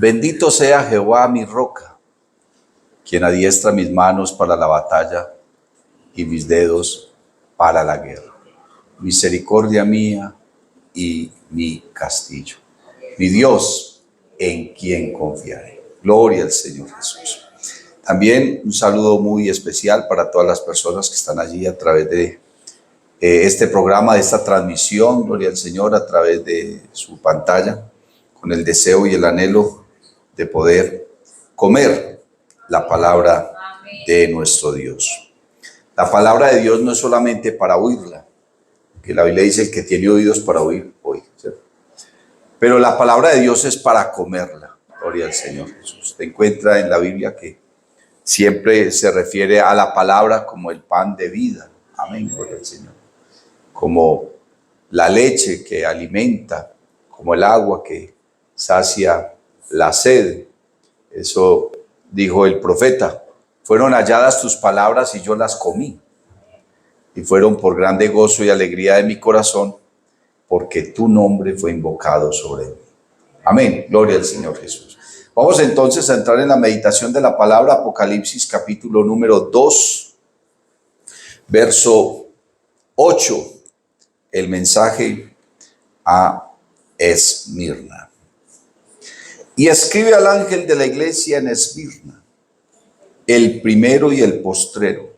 Bendito sea Jehová mi roca, quien adiestra mis manos para la batalla y mis dedos para la guerra. Misericordia mía y mi castillo. Mi Dios, en quien confiaré. Gloria al Señor Jesús. También un saludo muy especial para todas las personas que están allí a través de este programa, de esta transmisión, gloria al Señor, a través de su pantalla, con el deseo y el anhelo de poder comer la palabra de nuestro Dios. La palabra de Dios no es solamente para oírla, que la Biblia dice el que tiene oídos para oír, oye, ¿cierto? Pero la palabra de Dios es para comerla, gloria al Señor Jesús. Te encuentra en la Biblia que siempre se refiere a la palabra como el pan de vida, amén, gloria al Señor, como la leche que alimenta, como el agua que sacia la sed. Eso dijo el profeta: fueron halladas tus palabras y yo las comí, y fueron por grande gozo y alegría de mi corazón, porque tu nombre fue invocado sobre mí. Amén, gloria al Señor Jesús. Vamos entonces a entrar en la meditación de la palabra. Apocalipsis capítulo número 2, verso 8, el mensaje a Esmirna. Y escribe al ángel de la iglesia en Esmirna, el primero y el postrero,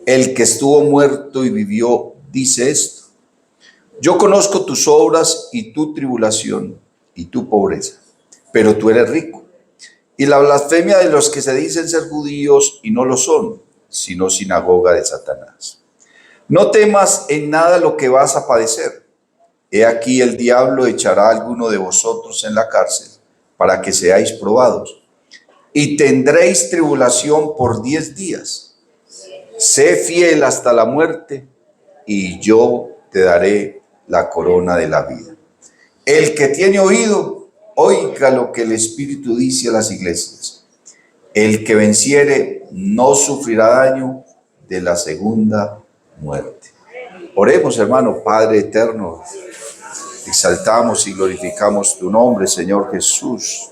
el que estuvo muerto y vivió, dice esto: yo conozco tus obras y tu tribulación y tu pobreza, pero tú eres rico, y la blasfemia de los que se dicen ser judíos y no lo son, sino sinagoga de Satanás. No temas en nada lo que vas a padecer. He aquí el diablo echará a alguno de vosotros en la cárcel para que seáis probados, y tendréis tribulación por 10 días. Sé fiel hasta la muerte, y yo te daré la corona de la vida. El que tiene oído, oiga lo que el Espíritu dice a las iglesias. El que venciere no sufrirá daño de la segunda muerte. Oremos, hermano. Padre eterno, exaltamos y glorificamos tu nombre, Señor Jesús.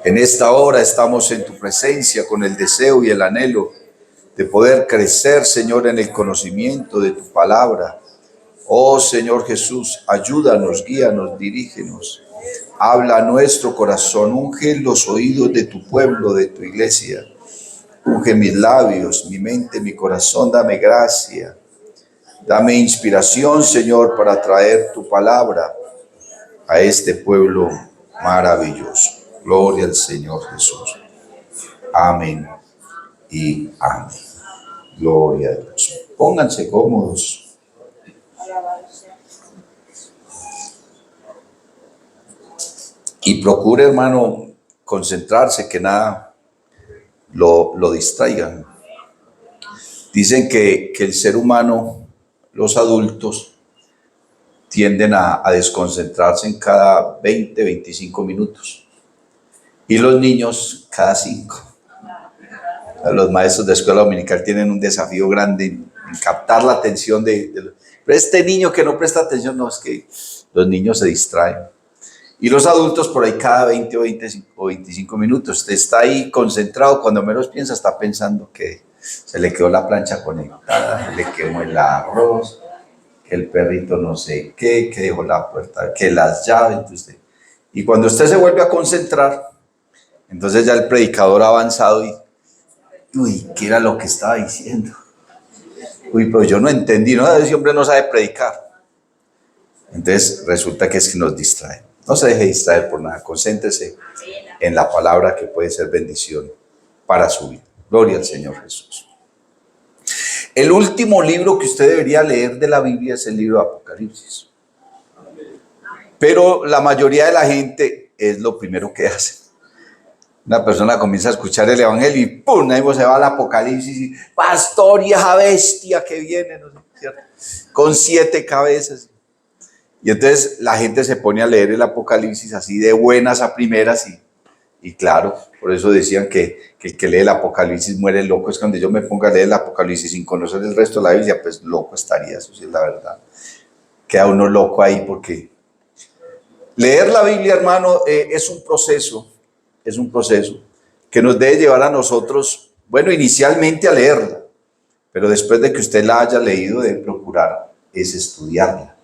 En esta hora estamos en tu presencia con el deseo y el anhelo de poder crecer, Señor, en el conocimiento de tu palabra. Oh Señor Jesús, ayúdanos, guíanos, dirígenos. Habla a nuestro corazón, unge los oídos de tu pueblo, de tu iglesia. Unge mis labios, mi mente, mi corazón, dame gracia. Dame inspiración, Señor, para traer tu palabra a este pueblo maravilloso. Gloria al Señor Jesús. Amén y amén. Gloria a Dios. Pónganse cómodos. Y procure, hermano, concentrarse, que nada lo distraigan. Dicen que el ser humano, los adultos, tienden a desconcentrarse en cada 20, 25 minutos. Y los niños cada 5. Los maestros de escuela dominical tienen un desafío grande en captar la atención pero este niño que no presta atención, no, es que los niños se distraen. Y los adultos por ahí cada 20 o 25 minutos. Usted está ahí concentrado, cuando menos piensa está pensando que se le quedó la plancha conectada, le quemó el arroz, que el perrito no sé qué, que dejó la puerta, que las llaves. Entonces, y cuando usted se vuelve a concentrar, entonces ya el predicador ha avanzado y, uy, ¿qué era lo que estaba diciendo? Uy, pero yo no entendí, ¿no? Ese hombre no sabe predicar. Entonces resulta que es que nos distrae. No se deje distraer por nada, concéntrese en la palabra que puede ser bendición para su vida. Gloria al Señor Jesús. El último libro que usted debería leer de la Biblia es el libro de Apocalipsis. Pero la mayoría de la gente es lo primero que hace. Una persona comienza a escuchar el evangelio y ¡pum! Ahí se va al Apocalipsis y pastor y esa bestia que viene, no sé, ¿cierto? Con 7 cabezas. Y entonces la gente se pone a leer el Apocalipsis así de buenas a primeras y claro, por eso decían que el que lee el Apocalipsis muere loco. Es cuando yo me ponga a leer el Apocalipsis sin conocer el resto de la Biblia, pues loco estaría, eso sí es la verdad. Queda uno loco ahí porque Leer la Biblia, hermano, es un proceso que nos debe llevar a nosotros, bueno, inicialmente a leerla, pero después de que usted la haya leído, debe procurar es estudiarla.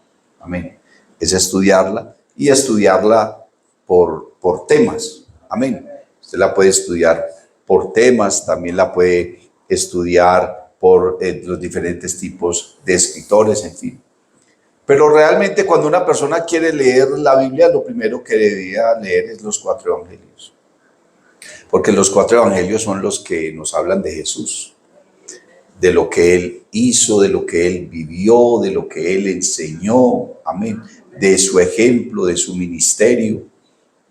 Amén. Es estudiarla y estudiarla por temas. Amén. Usted la puede estudiar por temas, también la puede estudiar por los diferentes tipos de escritores, en fin. Pero realmente cuando una persona quiere leer la Biblia, lo primero que debería leer es los 4 evangelios. Porque los 4 evangelios son los que nos hablan de Jesús, de lo que Él hizo, de lo que Él vivió, de lo que Él enseñó, amén, de su ejemplo, de su ministerio,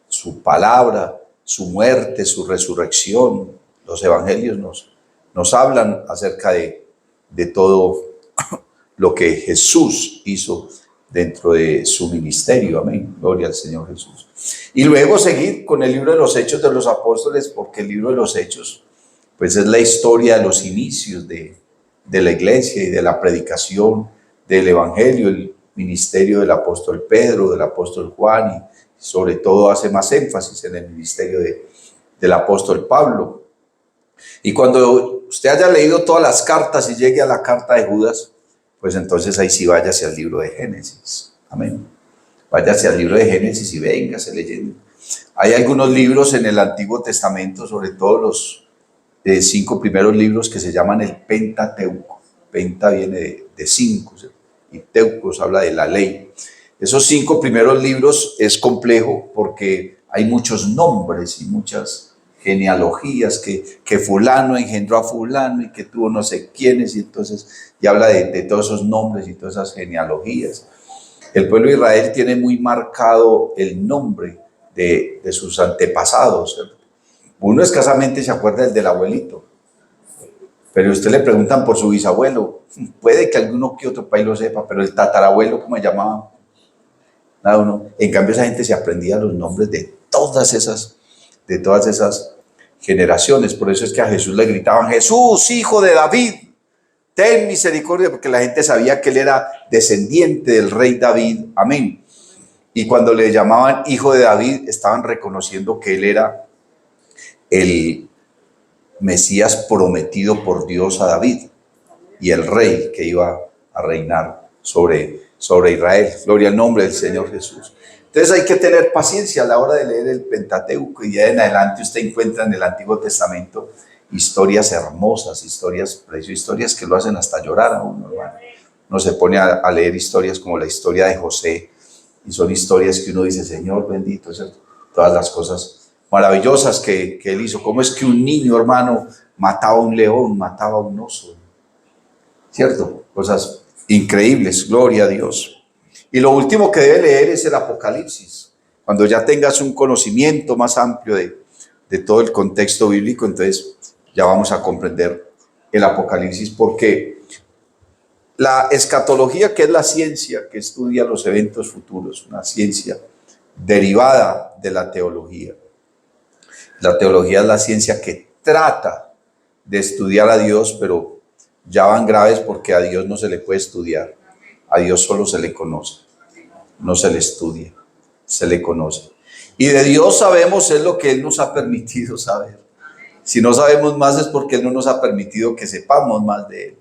su palabra, su muerte, su resurrección. Los evangelios nos hablan acerca de todo lo que Jesús hizo dentro de su ministerio, amén, gloria al Señor Jesús. Y luego seguir con el libro de los Hechos de los Apóstoles, porque el libro de los Hechos, pues es la historia de los inicios de la iglesia y de la predicación del evangelio, el ministerio del apóstol Pedro, del apóstol Juan, y sobre todo hace más énfasis en el ministerio del apóstol Pablo. Y cuando usted haya leído todas las cartas y llegue a la carta de Judas, pues entonces ahí sí váyase al libro de Génesis. Amén. Váyase al libro de Génesis y véngase leyendo. Hay algunos libros en el Antiguo Testamento, sobre todo los 5 primeros libros, que se llaman el Pentateuco. Penta viene de 5, ¿sí? Y teucos habla de la ley. Esos 5 primeros libros es complejo porque hay muchos nombres y muchas genealogías, que fulano engendró a fulano y que tuvo no sé quiénes, y entonces y habla de todos esos nombres y todas esas genealogías. El pueblo de Israel tiene muy marcado el nombre de sus antepasados, ¿cierto? Uno escasamente se acuerda del abuelito, pero usted le preguntan por su bisabuelo, puede que alguno que otro país lo sepa, pero el tatarabuelo, ¿cómo se llamaba? Nada, uno. En cambio, esa gente se aprendía los nombres de todas esas generaciones. Por eso es que a Jesús le gritaban: Jesús, hijo de David, ten misericordia, porque la gente sabía que él era descendiente del rey David. Amén. Y cuando le llamaban hijo de David, estaban reconociendo que él era el Mesías prometido por Dios a David y el rey que iba a reinar sobre Israel. Gloria al nombre del Señor Jesús. Entonces hay que tener paciencia a la hora de leer el Pentateuco, y ya en adelante usted encuentra en el Antiguo Testamento historias hermosas, historias preciosas, historias que lo hacen hasta llorar a uno, hermano. Uno se pone a leer historias como la historia de José, y son historias que uno dice: Señor bendito, ¿cierto? Todas las cosas maravillosas que él hizo. ¿Cómo es que un niño, hermano, mataba a un león, mataba a un oso? ¿Cierto? Cosas increíbles, gloria a Dios. Y lo último que debe leer es el Apocalipsis. Cuando ya tengas un conocimiento más amplio de todo el contexto bíblico, entonces ya vamos a comprender el Apocalipsis, porque la escatología, que es la ciencia que estudia los eventos futuros, una ciencia derivada de la teología. La teología es la ciencia que trata de estudiar a Dios, pero ya van graves, porque a Dios no se le puede estudiar. A Dios solo se le conoce, no se le estudia, se le conoce. Y de Dios sabemos es lo que Él nos ha permitido saber. Si no sabemos más es porque Él no nos ha permitido que sepamos más de Él.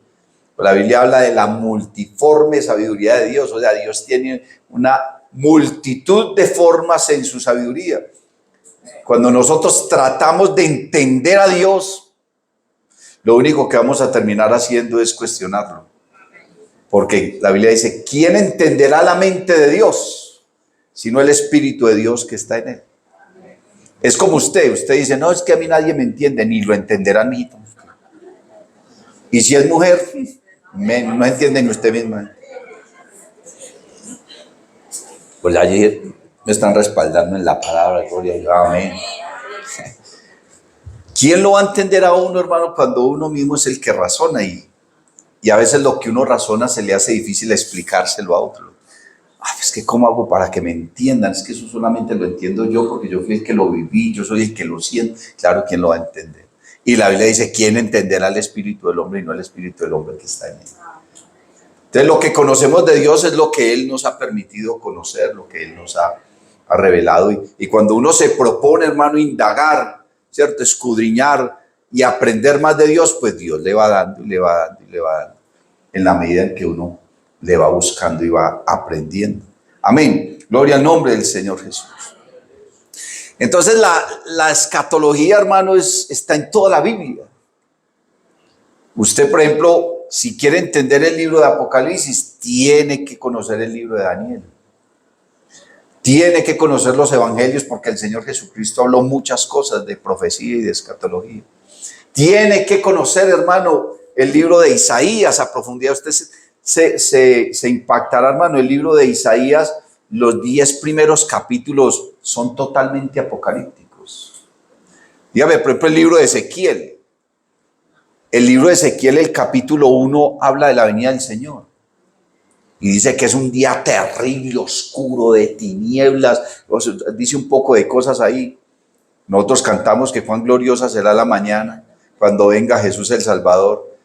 La Biblia habla de la multiforme sabiduría de Dios. O sea, Dios tiene una multitud de formas en su sabiduría. Cuando nosotros tratamos de entender a Dios, lo único que vamos a terminar haciendo es cuestionarlo. Porque la Biblia dice: ¿quién entenderá la mente de Dios sino el Espíritu de Dios que está en él? Es como usted dice: no, es que a mí nadie me entiende. Ni lo entenderán, mijito. Y si es mujer, no entiende ni usted misma. Pues allí me están respaldando en la palabra, gloria a Dios, amén. ¿Quién lo va a entender a uno, hermano, cuando uno mismo es el que razona? Y a veces lo que uno razona se le hace difícil explicárselo a otro. Es que ¿cómo hago para que me entiendan? Es que eso solamente lo entiendo yo, porque yo fui el que lo viví, yo soy el que lo siento. Claro, ¿quién lo va a entender? Y la Biblia dice: ¿quién entenderá el espíritu del hombre y no el espíritu del hombre que está en él? Entonces, lo que conocemos de Dios es lo que Él nos ha permitido conocer, lo que Él nos ha ha revelado. Y cuando uno se propone, hermano, indagar, ¿cierto? Escudriñar y aprender más de Dios, pues Dios le va dando y le va dando y le va dando en la medida en que uno le va buscando y va aprendiendo. Amén. Gloria al nombre del Señor Jesús. Entonces la escatología, hermano, está en toda la Biblia. Usted, por ejemplo, si quiere entender el libro de Apocalipsis, tiene que conocer el libro de Daniel. Tiene que conocer los evangelios porque el Señor Jesucristo habló muchas cosas de profecía y de escatología. Tiene que conocer, hermano, el libro de Isaías a profundidad. Usted se impactará, hermano, el libro de Isaías. Los 10 primeros capítulos son totalmente apocalípticos. Dígame, por ejemplo, el libro de Ezequiel. El libro de Ezequiel, el capítulo 1, habla de la venida del Señor. Y dice que es un día terrible, oscuro, de tinieblas. Dice un poco de cosas ahí. Nosotros cantamos que cuán gloriosa será la mañana cuando venga Jesús el Salvador.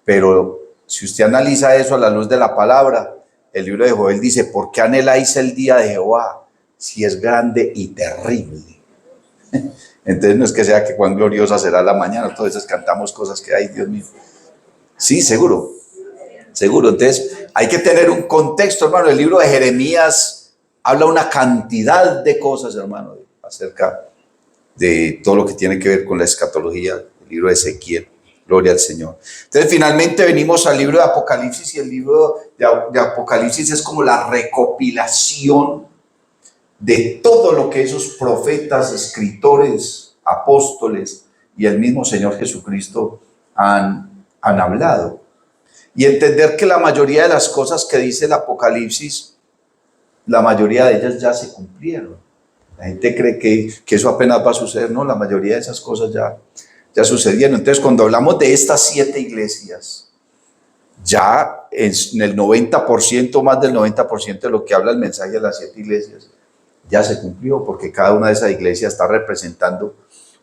Pero si usted analiza eso a la luz de la palabra, el libro de Joel dice, ¿por qué anheláis el día de Jehová si es grande y terrible? Entonces no es que sea que cuán gloriosa será la mañana, entonces cantamos cosas que hay, Dios mío. Sí, seguro. Entonces hay que tener un contexto, hermano. El libro de Jeremías habla una cantidad de cosas, hermano, acerca de todo lo que tiene que ver con la escatología. El libro de Ezequiel, gloria al Señor. Entonces finalmente venimos al libro de Apocalipsis, y el libro de Apocalipsis es como la recopilación de todo lo que esos profetas, escritores, apóstoles y el mismo Señor Jesucristo han hablado. Y entender que la mayoría de las cosas que dice el Apocalipsis, la mayoría de ellas ya se cumplieron. La gente cree que eso apenas va a suceder. No, la mayoría de esas cosas ya sucedieron. Entonces, cuando hablamos de estas 7 iglesias, ya en el 90%, más del 90% de lo que habla el mensaje de las 7 iglesias, ya se cumplió, porque cada una de esas iglesias está representando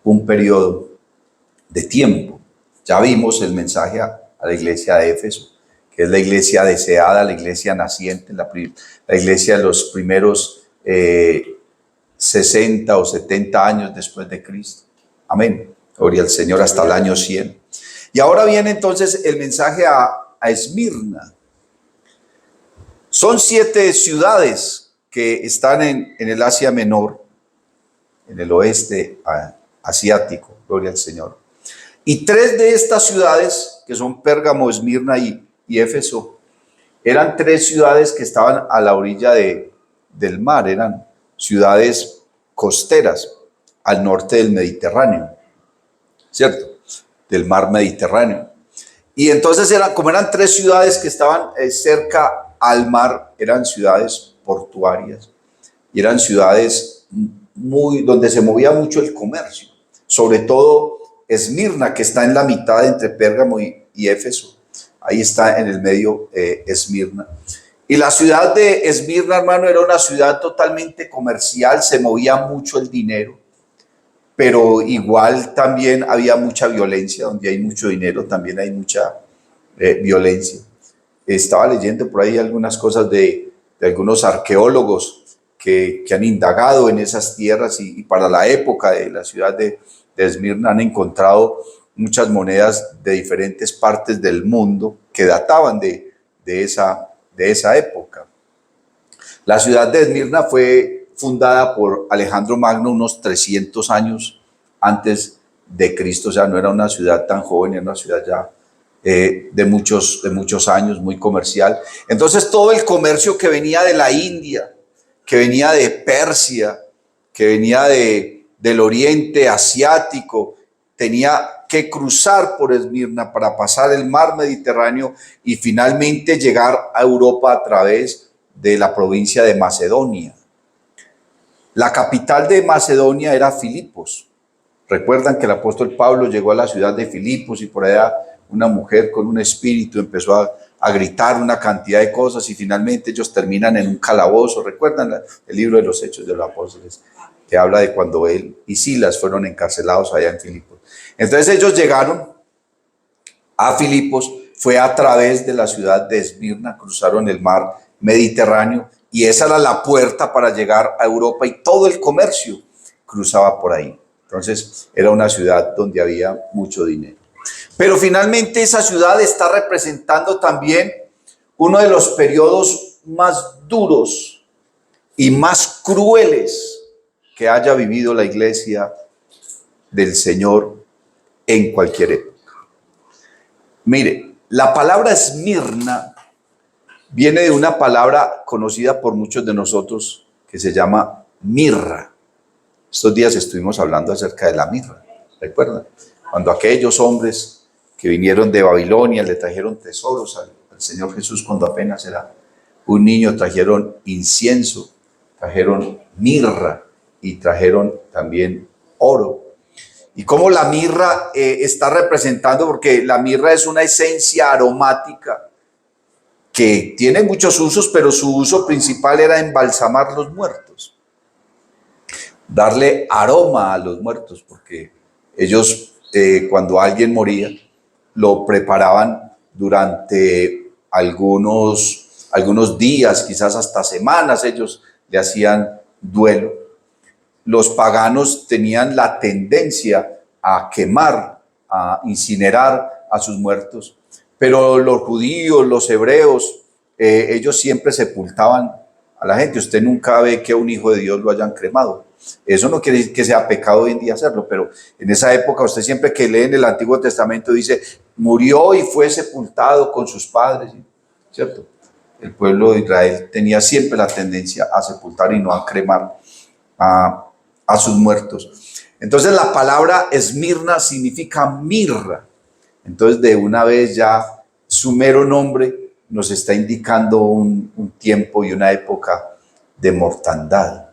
un periodo de tiempo. Ya vimos el mensaje a la iglesia de Éfeso, que es la iglesia deseada, la iglesia naciente, la iglesia de los primeros 60 o 70 años después de Cristo. Amén. Gloria al Señor, hasta el año 100. Y ahora viene entonces el mensaje a Esmirna. Son 7 ciudades que están en el Asia Menor, en el oeste asiático, gloria al Señor. Y 3 de estas ciudades, que son Pérgamo, Esmirna y Éfeso, eran 3 ciudades que estaban a la orilla del mar, eran ciudades costeras al norte del Mediterráneo, ¿cierto? Del mar Mediterráneo. Y entonces como eran 3 ciudades que estaban cerca al mar, eran ciudades portuarias y eran ciudades donde se movía mucho el comercio, sobre todo Esmirna, que está en la mitad entre Pérgamo y Éfeso. Ahí está en el medio Esmirna. Y la ciudad de Esmirna, hermano, era una ciudad totalmente comercial, se movía mucho el dinero, pero igual también había mucha violencia. Donde hay mucho dinero también hay mucha violencia. Estaba leyendo por ahí algunas cosas de algunos arqueólogos que han indagado en esas tierras, y para la época de la ciudad de Esmirna han encontrado muchas monedas de diferentes partes del mundo que databan de esa época. La ciudad de Esmirna fue fundada por Alejandro Magno unos 300 años antes de Cristo, o sea, no era una ciudad tan joven, era una ciudad ya de muchos años, muy comercial. Entonces todo el comercio que venía de la India, que venía de Persia, que venía del oriente asiático, tenía que cruzar por Esmirna para pasar el mar Mediterráneo y finalmente llegar a Europa a través de la provincia de Macedonia. La capital de Macedonia era Filipos. Recuerdan que el apóstol Pablo llegó a la ciudad de Filipos y por allá una mujer con un espíritu empezó a gritar una cantidad de cosas y finalmente ellos terminan en un calabozo. ¿Recuerdan el libro de los Hechos de los Apóstoles? Que habla de cuando él y Silas fueron encarcelados allá en Filipos. Entonces ellos llegaron a Filipos, fue a través de la ciudad de Esmirna, cruzaron el mar Mediterráneo y esa era la puerta para llegar a Europa y todo el comercio cruzaba por ahí. Entonces era una ciudad donde había mucho dinero. Pero finalmente esa ciudad está representando también uno de los periodos más duros y más crueles que haya vivido la iglesia del Señor en cualquier época. Mire, la palabra Esmirna viene de una palabra conocida por muchos de nosotros que se llama mirra. Estos días estuvimos hablando acerca de la mirra, ¿recuerdan? Cuando aquellos hombres que vinieron de Babilonia le trajeron tesoros al Señor Jesús cuando apenas era un niño, trajeron incienso, trajeron mirra y trajeron también oro. Y cómo la mirra está representando, porque la mirra es una esencia aromática que tiene muchos usos, pero su uso principal era embalsamar los muertos, darle aroma a los muertos, porque ellos cuando alguien moría lo preparaban durante algunos días, quizás hasta semanas, ellos le hacían duelo. Los paganos tenían la tendencia a quemar, a incinerar a sus muertos, pero los judíos, los hebreos, ellos siempre sepultaban a la gente. Usted nunca ve que a un hijo de Dios lo hayan cremado. Eso no quiere decir que sea pecado hoy en día hacerlo, pero en esa época usted siempre que lee en el Antiguo Testamento dice, murió y fue sepultado con sus padres, ¿cierto? El pueblo de Israel tenía siempre la tendencia a sepultar y no a cremar a sus muertos. Entonces la palabra Esmirna significa mirra. Entonces de una vez ya su mero nombre nos está indicando un tiempo y una época de mortandad.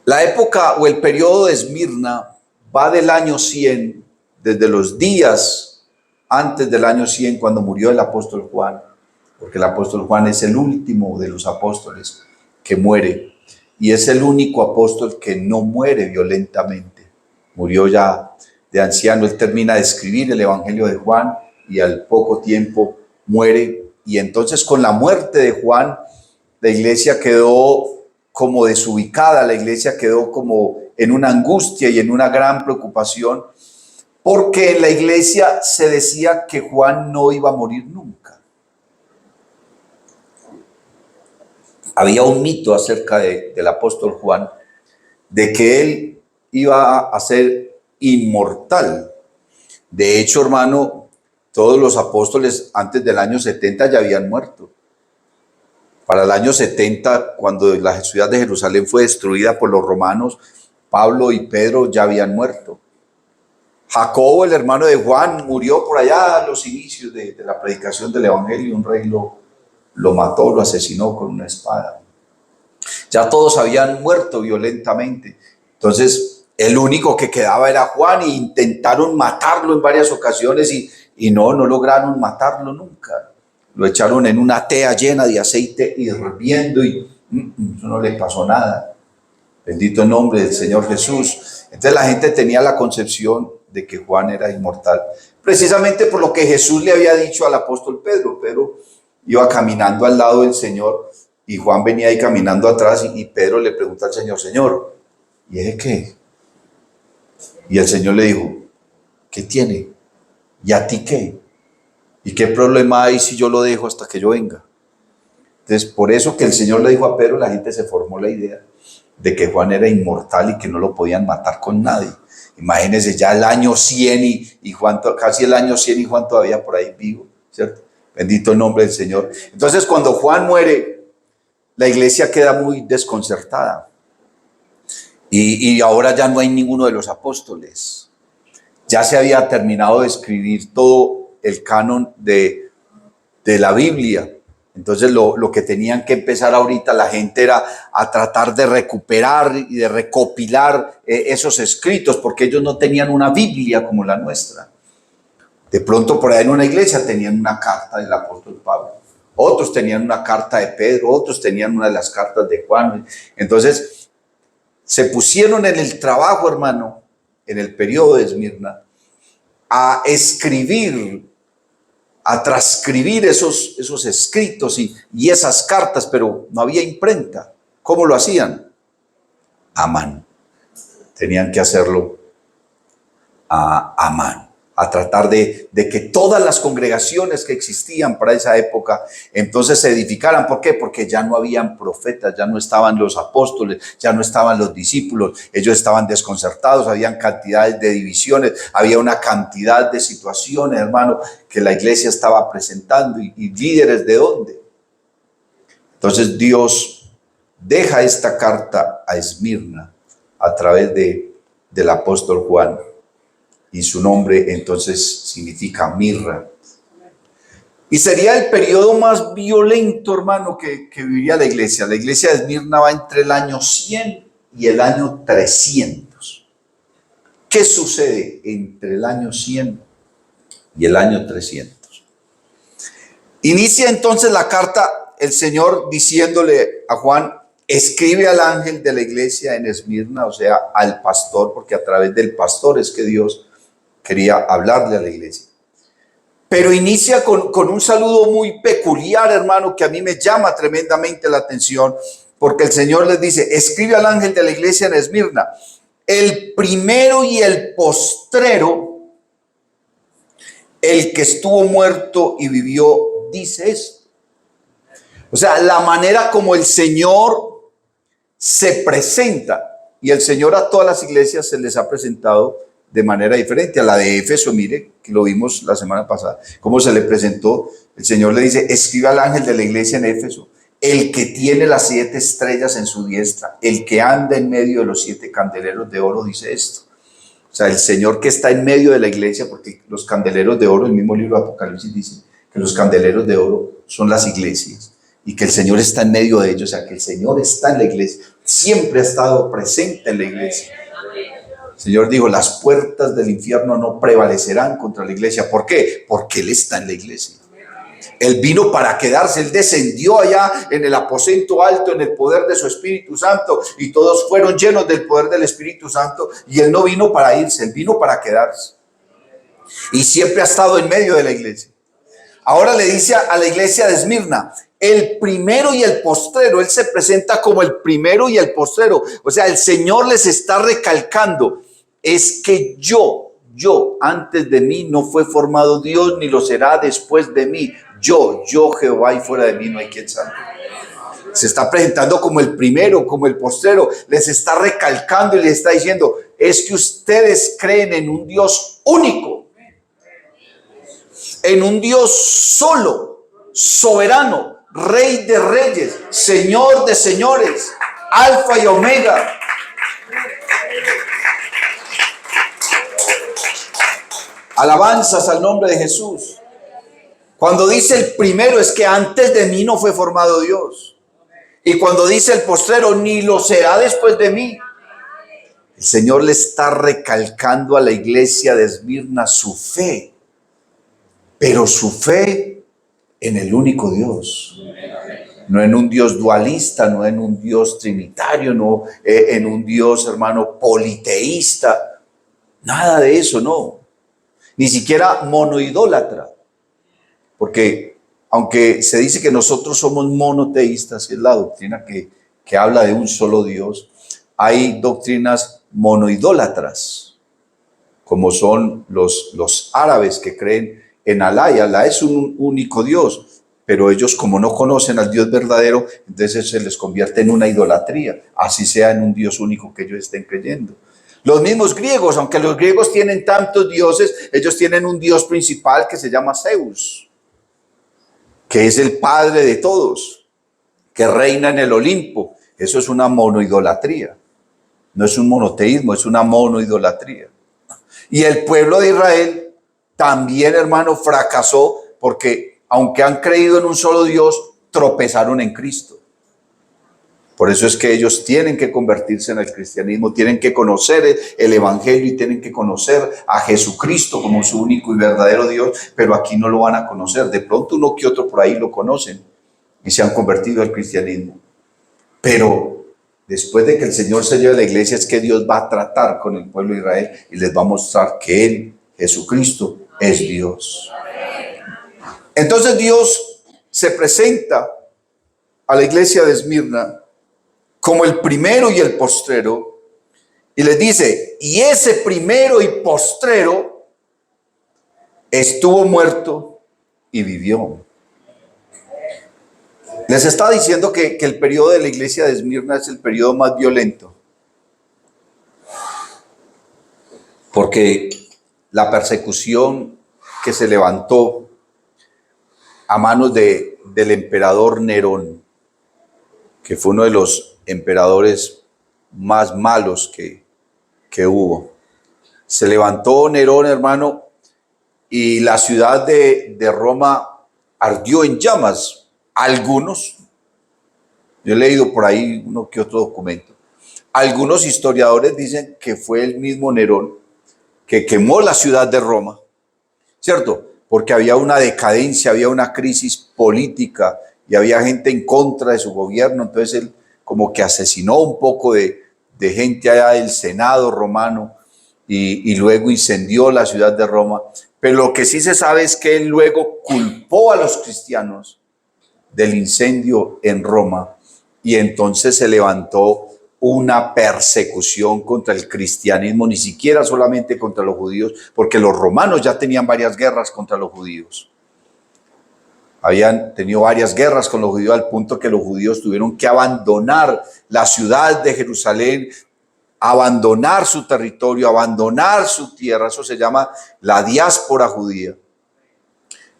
La época o el periodo de Esmirna va del año 100, desde los días antes del año 100 cuando murió el apóstol Juan, porque el apóstol Juan es el último de los apóstoles que muere. Y es el único apóstol que no muere violentamente. Murió ya de anciano. Él termina de escribir el Evangelio de Juan y al poco tiempo muere. Y entonces con la muerte de Juan, la iglesia quedó como desubicada, la iglesia quedó como en una angustia y en una gran preocupación, porque en la iglesia se decía que Juan no iba a morir nunca. Había un mito acerca del apóstol Juan, de que él iba a ser inmortal. De hecho, hermano, todos los apóstoles antes del año 70 ya habían muerto. Para el año 70, cuando la ciudad de Jerusalén fue destruida por los romanos, Pablo y Pedro ya habían muerto. Jacobo, el hermano de Juan, murió por allá a los inicios de la predicación del Evangelio. Un rey lo mató, lo asesinó con una espada. Ya todos habían muerto violentamente. Entonces, el único que quedaba era Juan e intentaron matarlo en varias ocasiones y no lograron matarlo nunca. Lo echaron en una tea llena de aceite hirviendo y no le pasó nada. Bendito el nombre del Señor Jesús. Entonces la gente tenía la concepción de que Juan era inmortal, precisamente por lo que Jesús le había dicho al apóstol Pedro. Pedro iba caminando al lado del Señor y Juan venía ahí caminando atrás y Pedro le pregunta al Señor, Señor, ¿y ese qué? Y el Señor le dijo, ¿qué tiene? ¿Y a ti qué? ¿Y qué problema hay si yo lo dejo hasta que yo venga? Entonces, por eso que el Señor le dijo a Pedro, la gente se formó la idea de que Juan era inmortal y que no lo podían matar con nadie. Imagínense ya el año 100 y Juan, casi el año 100 y Juan todavía por ahí vivo, ¿cierto? Bendito el nombre del Señor. Entonces, cuando Juan muere, la iglesia queda muy desconcertada. Y ahora ya no hay ninguno de los apóstoles. Ya se había terminado de escribir todo el canon de la Biblia. Entonces lo que tenían que empezar ahorita la gente era a tratar de recuperar y de recopilar esos escritos, porque ellos no tenían una Biblia como la nuestra. De pronto por ahí en una iglesia tenían una carta del apóstol Pablo, otros tenían una carta de Pedro, otros tenían una de las cartas de Juan. Entonces se pusieron en el trabajo, hermano, en el periodo de Esmirna, a escribir, a transcribir esos escritos y esas cartas, pero no había imprenta. ¿Cómo lo hacían? A mano. Tenían que hacerlo a mano, a tratar de que todas las congregaciones que existían para esa época entonces se edificaran. ¿Por qué? Porque ya no habían profetas, ya no estaban los apóstoles, ya no estaban los discípulos, ellos estaban desconcertados, habían cantidades de divisiones, había una cantidad de situaciones, hermano, que la iglesia estaba presentando y líderes de dónde. Entonces Dios deja esta carta a Esmirna a través del apóstol Juan. Y su nombre entonces significa mirra. Y sería el periodo más violento, hermano, que viviría la iglesia. La iglesia de Esmirna va entre el año 100 y el año 300. ¿Qué sucede entre el año 100 y el año 300? Inicia entonces la carta el Señor diciéndole a Juan: escribe al ángel de la iglesia en Esmirna, o sea, al pastor, porque a través del pastor es que Dios quería hablarle a la iglesia. Pero inicia con un saludo muy peculiar, hermano, que a mí me llama tremendamente la atención, porque el Señor les dice: escribe al ángel de la iglesia en Esmirna, el primero y el postrero, el que estuvo muerto y vivió, dice esto. O sea, la manera como el Señor se presenta, y el Señor a todas las iglesias se les ha presentado de manera diferente. A la de Éfeso, mire, que lo vimos la semana pasada, cómo se le presentó. El Señor le dice: escribe al ángel de la iglesia en Éfeso, el que tiene las 7 estrellas en su diestra, el que anda en medio de los 7 candeleros de oro, dice esto. O sea, el Señor que está en medio de la iglesia, porque los candeleros de oro, el mismo libro de Apocalipsis dice que los candeleros de oro son las iglesias, y que el Señor está en medio de ellos. O sea, que el Señor está en la iglesia, siempre ha estado presente en la iglesia. El Señor dijo: las puertas del infierno no prevalecerán contra la iglesia. ¿Por qué? Porque Él está en la iglesia. Él vino para quedarse. Él descendió allá en el aposento alto en el poder de su Espíritu Santo, y todos fueron llenos del poder del Espíritu Santo, y Él no vino para irse, Él vino para quedarse. Y siempre ha estado en medio de la iglesia. Ahora le dice a la iglesia de Esmirna: el primero y el postrero. Él se presenta como el primero y el postrero. O sea, el Señor les está recalcando: es que yo, antes de mí no fue formado Dios, ni lo será después de mí. Yo Jehová, y fuera de mí no hay quien salve. Se está presentando como el primero, como el postrero. Les está recalcando y les está diciendo: es que ustedes creen en un Dios único, en un Dios solo, soberano, Rey de reyes, Señor de señores, Alfa y Omega. Alabanzas al nombre de Jesús. Cuando dice el primero, es que antes de mí no fue formado Dios. Y cuando dice el postrero, ni lo será después de mí. El Señor le está recalcando a la iglesia de Esmirna su fe, pero su fe en el único Dios. No en un Dios dualista, no en un Dios trinitario, no en un Dios, hermano, politeísta. Nada de eso, no. Ni siquiera monoidólatra. Porque aunque se dice que nosotros somos monoteístas, es la doctrina que habla de un solo Dios, hay doctrinas monoidólatras, como son los árabes que creen en Alá, y Alá es un único Dios, pero ellos, como no conocen al Dios verdadero, entonces se les convierte en una idolatría, así sea en un Dios único que ellos estén creyendo. Los mismos griegos, aunque los griegos tienen tantos dioses, ellos tienen un Dios principal que se llama Zeus, que es el padre de todos, que reina en el Olimpo. Eso es una monoidolatría. No es un monoteísmo, es una monoidolatría. Y el pueblo de Israel también, hermano, fracasó, porque aunque han creído en un solo Dios, tropezaron en Cristo. Por eso es que ellos tienen que convertirse en el cristianismo, tienen que conocer el evangelio y tienen que conocer a Jesucristo como su único y verdadero Dios, pero aquí no lo van a conocer. De pronto uno que otro por ahí lo conocen y se han convertido al cristianismo. Pero después de que el Señor se lleve a la iglesia, es que Dios va a tratar con el pueblo de Israel y les va a mostrar que Él, Jesucristo, es Dios. Entonces Dios se presenta a la iglesia de Esmirna como el primero y el postrero, y les dice, y ese primero y postrero estuvo muerto y vivió. Les está diciendo que el periodo de la iglesia de Esmirna es el periodo más violento, porque la persecución que se levantó a manos del emperador Nerón, que fue uno de los emperadores más malos que hubo. Se levantó Nerón, hermano, y la ciudad de Roma ardió en llamas. Algunos, yo he leído por ahí uno que otro documento, algunos historiadores dicen que fue el mismo Nerón que quemó la ciudad de Roma, ¿cierto? Porque había una decadencia, había una crisis política y había gente en contra de su gobierno, entonces él como que asesinó un poco de gente allá del Senado romano y luego incendió la ciudad de Roma. Pero lo que sí se sabe es que él luego culpó a los cristianos del incendio en Roma y entonces se levantó una persecución contra el cristianismo, ni siquiera solamente contra los judíos, porque los romanos ya tenían varias guerras contra los judíos. Habían tenido varias guerras con los judíos al punto que los judíos tuvieron que abandonar la ciudad de Jerusalén, abandonar su territorio, abandonar su tierra. Eso se llama la diáspora judía.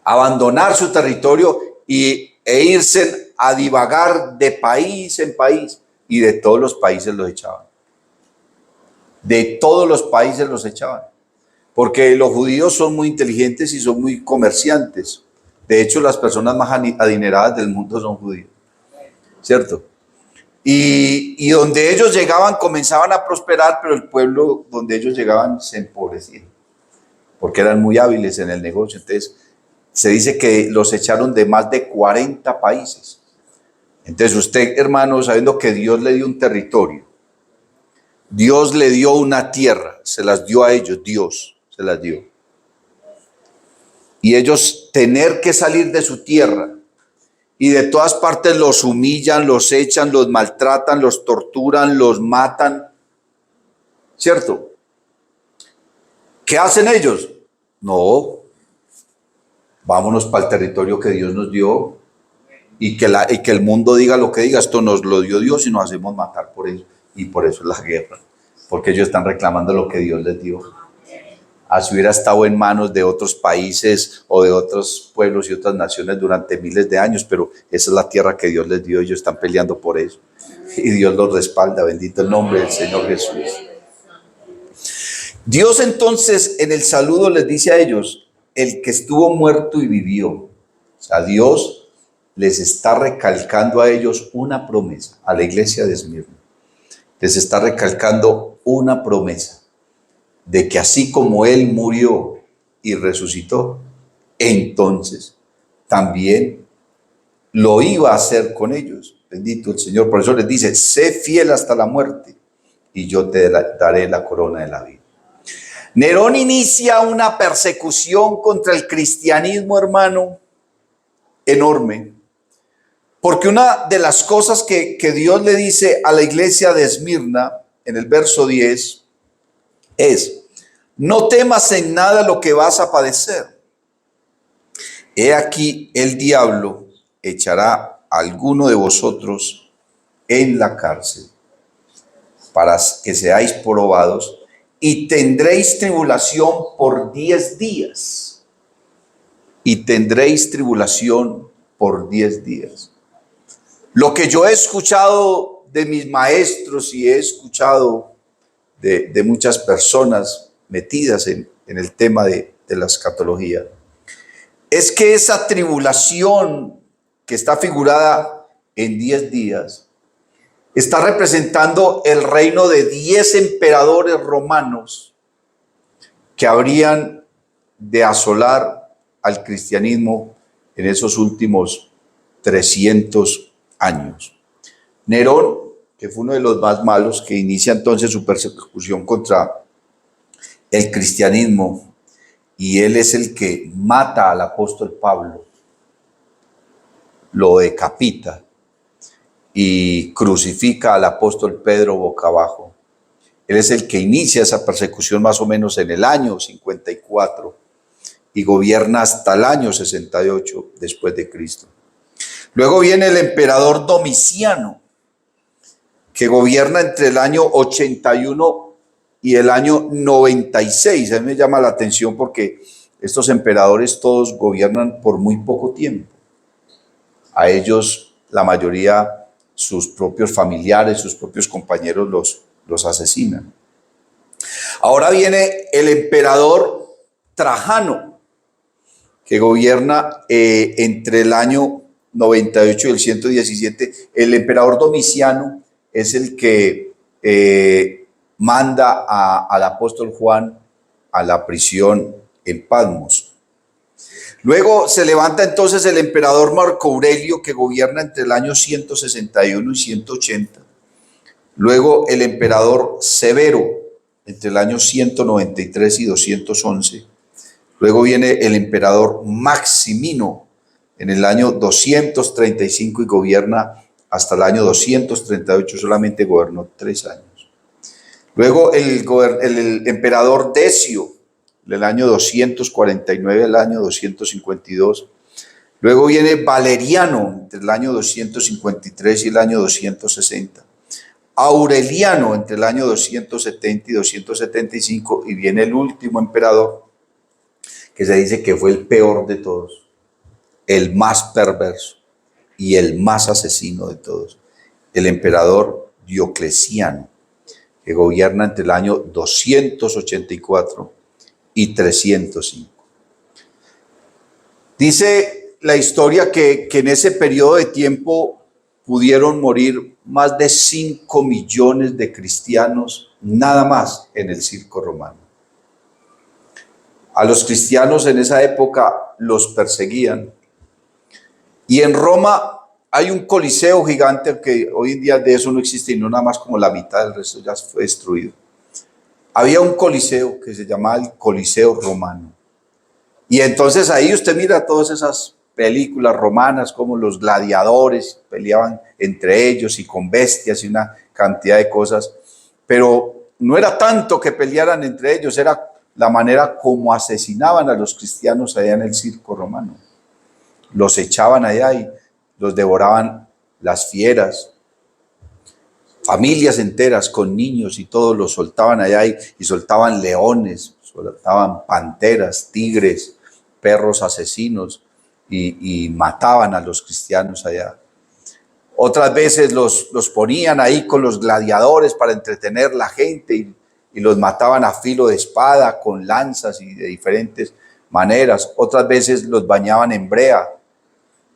Abandonar su territorio e irse a divagar de país en país, y de todos los países los echaban. De todos los países los echaban. Porque los judíos son muy inteligentes y son muy comerciantes. De hecho, las personas más adineradas del mundo son judíos, ¿cierto? Y donde ellos llegaban comenzaban a prosperar, pero el pueblo donde ellos llegaban se empobrecía, porque eran muy hábiles en el negocio. Entonces, se dice que los echaron de más de 40 países. Entonces usted, hermano, sabiendo que Dios le dio un territorio, Dios le dio una tierra, se las dio a ellos, Dios se las dio. Y ellos tener que salir de su tierra y de todas partes los humillan, los echan, los maltratan, los torturan, los matan, ¿cierto? ¿Qué hacen ellos? No, vámonos para el territorio que Dios nos dio y que el mundo diga lo que diga. Esto nos lo dio Dios y nos hacemos matar por eso. Y por eso es la guerra, porque ellos están reclamando lo que Dios les dio. Así hubiera estado en manos de otros países o de otros pueblos y otras naciones durante miles de años, pero esa es la tierra que Dios les dio. Ellos están peleando por eso y Dios los respalda. Bendito el nombre del Señor Jesús. Dios entonces en el saludo les dice a ellos: el que estuvo muerto y vivió. O sea, Dios les está recalcando a ellos una promesa, a la iglesia de Esmirna. Les está recalcando una promesa de que así como Él murió y resucitó, entonces también lo iba a hacer con ellos. Bendito el Señor. Por eso les dice: sé fiel hasta la muerte y yo te daré la corona de la vida. Nerón inicia una persecución contra el cristianismo, hermano, enorme. Porque una de las cosas que Dios le dice a la iglesia de Esmirna, en el verso 10, es: no temas en nada lo que vas a padecer. He aquí el diablo echará a alguno de vosotros en la cárcel para que seáis probados y tendréis tribulación por 10 días. Y tendréis tribulación por 10 días. Lo que yo he escuchado de mis maestros y he escuchado de muchas personas metidas en el tema de la escatología, es que esa tribulación que está figurada en 10 días está representando el reino de 10 emperadores romanos que habrían de asolar al cristianismo en esos últimos 300 años. Nerón, que fue uno de los más malos, que inicia entonces su persecución contra el cristianismo, y él es el que mata al apóstol Pablo lo decapita y crucifica al apóstol Pedro boca abajo. Él es el que inicia esa persecución más o menos en el año 54 y gobierna hasta el año 68 después de Cristo. Luego viene el emperador Domiciano, que gobierna entre el año 81 y el año 96. A mí me llama la atención porque estos emperadores todos gobiernan por muy poco tiempo. A ellos, la mayoría, sus propios familiares, sus propios compañeros los asesinan. Ahora viene el emperador Trajano, que gobierna entre el año 98 y el 117. El emperador Domiciano es el que manda al apóstol Juan a la prisión en Patmos. Luego se levanta entonces el emperador Marco Aurelio, que gobierna entre el año 161 y 180. Luego el emperador Severo, entre el año 193 y 211. Luego viene el emperador Maximino, en el año 235 y gobierna hasta el año 238, solamente gobernó 3 años. Luego el emperador Decio, del año 249 al año 252. Luego viene Valeriano, entre el año 253 y el año 260. Aureliano, entre el año 270 y 275. Y viene el último emperador, que se dice que fue el peor de todos, el más perverso y el más asesino de todos, el emperador Diocleciano, que gobierna entre el año 284 y 305. Dice la historia que en ese periodo de tiempo pudieron morir más de 5 millones de cristianos, nada más en el circo romano. A los cristianos en esa época los perseguían. Y en Roma hay un coliseo gigante que hoy en día de eso no existe, y no nada más como la mitad, del resto ya fue destruido. Había un coliseo que se llamaba el Coliseo Romano. Y entonces ahí usted mira todas esas películas romanas, como los gladiadores peleaban entre ellos y con bestias y una cantidad de cosas. Pero no era tanto que pelearan entre ellos, era la manera como asesinaban a los cristianos allá en el circo romano. Los echaban allá y los devoraban las fieras. Familias enteras con niños y todos los soltaban allá y soltaban leones, soltaban panteras, tigres, perros asesinos y mataban a los cristianos allá. Otras veces los ponían ahí con los gladiadores para entretener la gente y los mataban a filo de espada, con lanzas y de diferentes maneras. Otras veces los bañaban en brea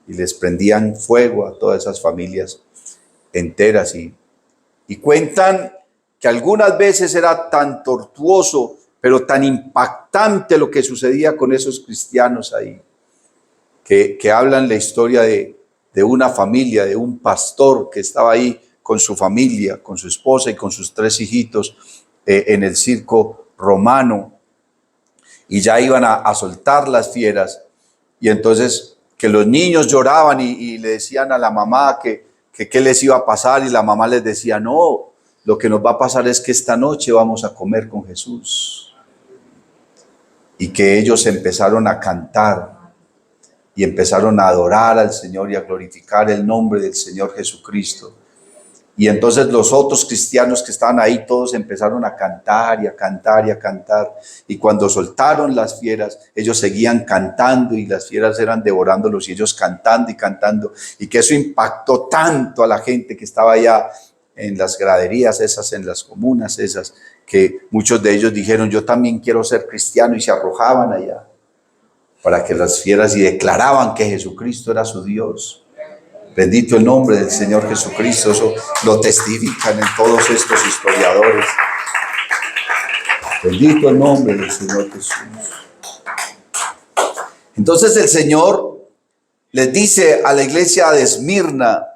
y les prendían fuego a todas esas familias enteras. Y cuentan que algunas veces era tan tortuoso, pero tan impactante lo que sucedía con esos cristianos ahí, que hablan la historia de una familia, de un pastor que estaba ahí con su familia, con su esposa y con sus 3 hijitos en el circo romano, y ya iban a soltar las fieras, y entonces que los niños lloraban y le decían a la mamá que qué les iba a pasar, y la mamá les decía, no, lo que nos va a pasar es que esta noche vamos a comer con Jesús. Y que ellos empezaron a cantar y empezaron a adorar al Señor y a glorificar el nombre del Señor Jesucristo. Y entonces los otros cristianos que estaban ahí, todos empezaron a cantar y a cantar y a cantar. Y cuando soltaron las fieras, ellos seguían cantando y las fieras eran devorándolos y ellos cantando y cantando. Y que eso impactó tanto a la gente que estaba allá en las graderías esas, en las comunas esas, que muchos de ellos dijeron, yo también quiero ser cristiano, y se arrojaban allá para que las fieras y declaraban que Jesucristo era su Dios. Bendito el nombre del Señor Jesucristo. Eso lo testifican en todos estos historiadores. Bendito el nombre del Señor Jesús. Entonces el Señor les dice a la iglesia de Esmirna,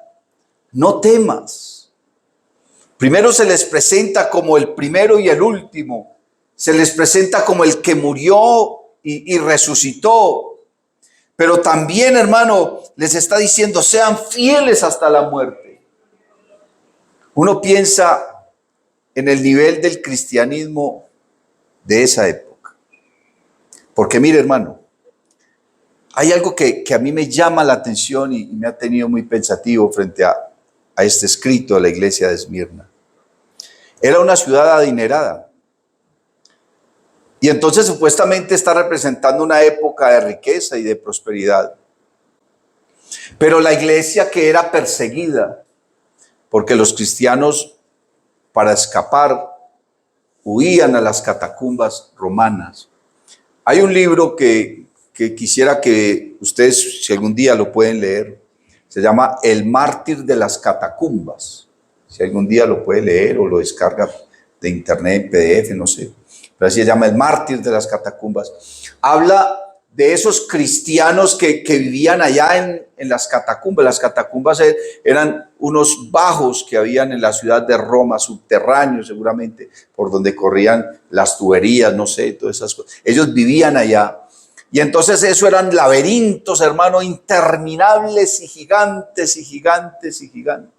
no temas. Primero se les presenta como el primero y el último. Se les presenta como el que murió y resucitó. Pero también, hermano, les está diciendo, sean fieles hasta la muerte. Uno piensa en el nivel del cristianismo de esa época. Porque mire, hermano, hay algo que a mí me llama la atención y me ha tenido muy pensativo frente a este escrito de la iglesia de Esmirna. Era una ciudad adinerada. Y entonces supuestamente está representando una época de riqueza y de prosperidad. Pero la iglesia que era perseguida, porque los cristianos para escapar huían a las catacumbas romanas. Hay un libro que quisiera que ustedes, si algún día lo pueden leer, se llama El mártir de las catacumbas. Si algún día lo puede leer o lo descarga de internet en PDF, no sé. Pero así se llama El mártir de las catacumbas. Habla de esos cristianos que vivían allá en las catacumbas. Las catacumbas eran unos bajos que habían en la ciudad de Roma, subterráneos seguramente, por donde corrían las tuberías, no sé, todas esas cosas. Ellos vivían allá. Y entonces eso eran laberintos, hermano, interminables y gigantes y gigantes y gigantes.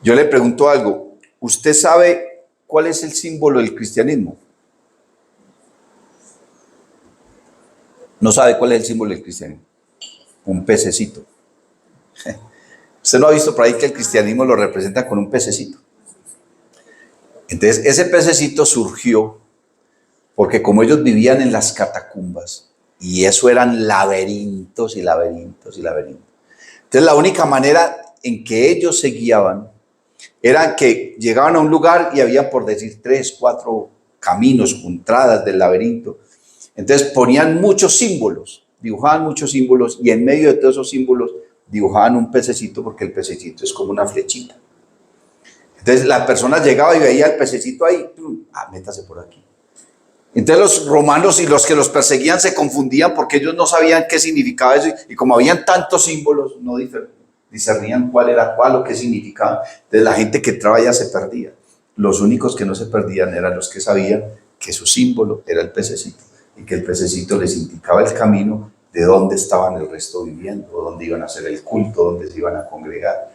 Yo le pregunto algo, ¿usted sabe cuál es el símbolo del cristianismo? ¿No sabe cuál es el símbolo del cristianismo? Un pececito. ¿Usted no ha visto por ahí que el cristianismo lo representa con un pececito? Entonces, ese pececito surgió porque como ellos vivían en las catacumbas, y eso eran laberintos y laberintos y laberintos. Entonces, la única manera en que ellos se guiaban era que llegaban a un lugar y había, por decir, 3, 4 caminos, entradas del laberinto. Entonces ponían muchos símbolos, dibujaban muchos símbolos y en medio de todos esos símbolos dibujaban un pececito porque el pececito es como una flechita. Entonces la persona llegaba y veía el pececito ahí, métase por aquí. Entonces los romanos y los que los perseguían se confundían porque ellos no sabían qué significaba eso y como habían tantos símbolos no discernían cuál era cuál o qué significaba. Entonces la gente que entraba ya se perdía. Los únicos que no se perdían eran los que sabían que su símbolo era el pececito y que el pececito les indicaba el camino de dónde estaban el resto viviendo, o dónde iban a hacer el culto, dónde se iban a congregar.